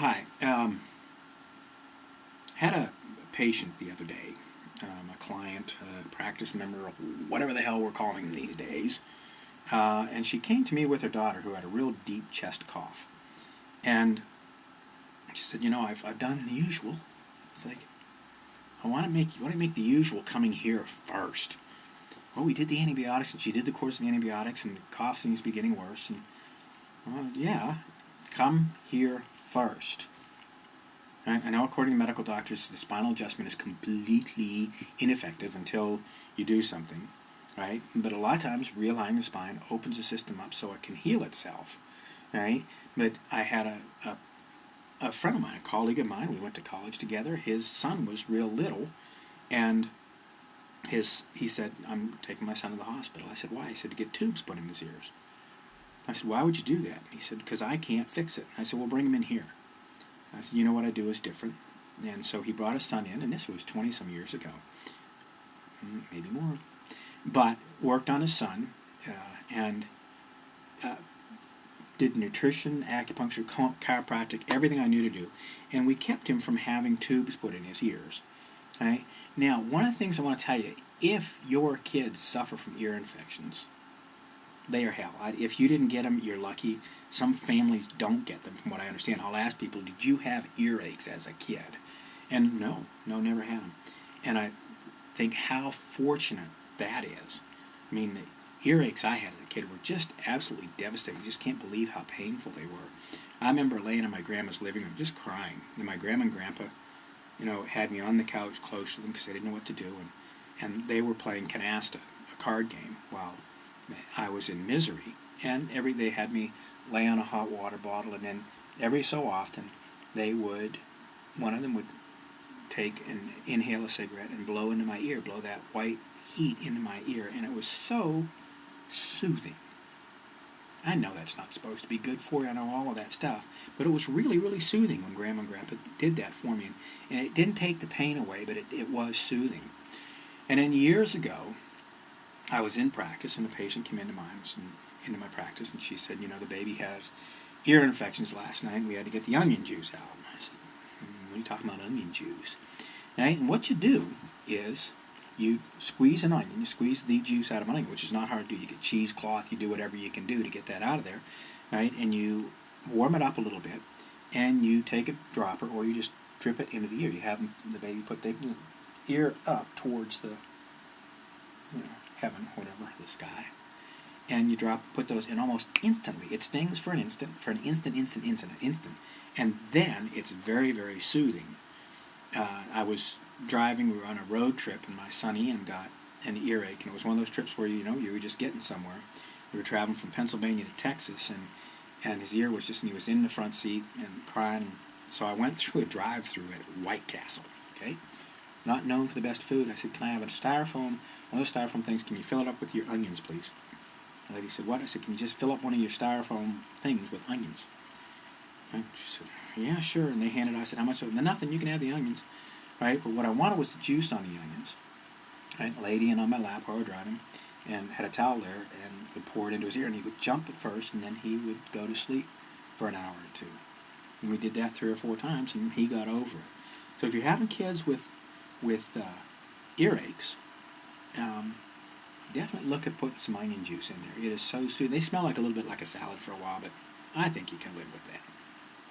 Hi. Had a patient the other day, a client, a practice member, whatever the hell we're calling them these days, and she came to me with her daughter who had a real deep chest cough. And she said, I've done the usual. It's like, I want to make the usual coming here first. Well, we did the antibiotics, and she did the course of the antibiotics, and the cough seems to be getting worse. And, yeah, come here first. Right? I know according to medical doctors, the spinal adjustment is completely ineffective until you do something, right? But a lot of times, realigning the spine opens the system up so it can heal itself, right? But I had a friend of mine, a colleague of mine, we went to college together. His son was real little, and he said, I'm taking my son to the hospital. I said, why? He said, to get tubes put in his ears. I said, why would you do that? He said, because I can't fix it. I said, well, bring him in here. I said, what I do is different. And so he brought his son in, and this was 20-some years ago, maybe more, but worked on his son and did nutrition, acupuncture, chiropractic, everything I knew to do. And we kept him from having tubes put in his ears. Right? Now, one of the things I want to tell you, if your kids suffer from ear infections, they are hell. If you didn't get them, you're lucky. Some families don't get them, from what I understand. I'll ask people, did you have earaches as a kid? And no, never had them. And I think how fortunate that is. I mean, the earaches I had as a kid were just absolutely devastating. You just can't believe how painful they were. I remember laying in my grandma's living room just crying. And my grandma and grandpa, had me on the couch close to them because they didn't know what to do. And they were playing canasta, a card game, while I was in misery. And they had me lay on a hot water bottle, and then every so often one of them would take and inhale a cigarette and blow into my ear, blow that white heat into my ear, and it was so soothing. I know that's not supposed to be good for you, I know all of that stuff, but it was really, really soothing when Grandma and Grandpa did that for me, and it didn't take the pain away, but it was soothing. And then years ago, I was in practice, and a patient came into my practice, and she said, the baby has ear infections last night, and we had to get the onion juice out. And I said, what are you talking about, onion juice? Right? And what you do is you squeeze an onion, you squeeze the juice out of an onion, which is not hard to do. You get cheesecloth, you do whatever you can do to get that out of there, right? And you warm it up a little bit, and you take a dropper, or you just drip it into the ear. You have the baby put the ear up towards the heaven, whatever, the sky, and you put those in almost instantly. It stings for an instant, and then it's very, very soothing. I was driving, we were on a road trip, and my son Ian got an earache, and it was one of those trips where, you were just getting somewhere. We were traveling from Pennsylvania to Texas, and his ear was he was in the front seat and crying, so I went through a drive-through at White Castle, okay? Not known for the best food. I said, can I have a styrofoam, one of those styrofoam things, can you fill it up with your onions, please? The lady said, what? I said, can you just fill up one of your styrofoam things with onions? And she said, yeah, sure. And they handed it, I said, how much? Nothing, you can have the onions. Right? But what I wanted was the juice on the onions. Right? The lady in on my lap while we were driving, and had a towel there, and would pour it into his ear, and he would jump at first, and then he would go to sleep for an hour or two. And we did that 3 or 4 times, and he got over it. So if you're having kids with earaches, definitely look at putting some onion juice in there. It is so soothing. They smell a little bit like a salad for a while, but I think you can live with that.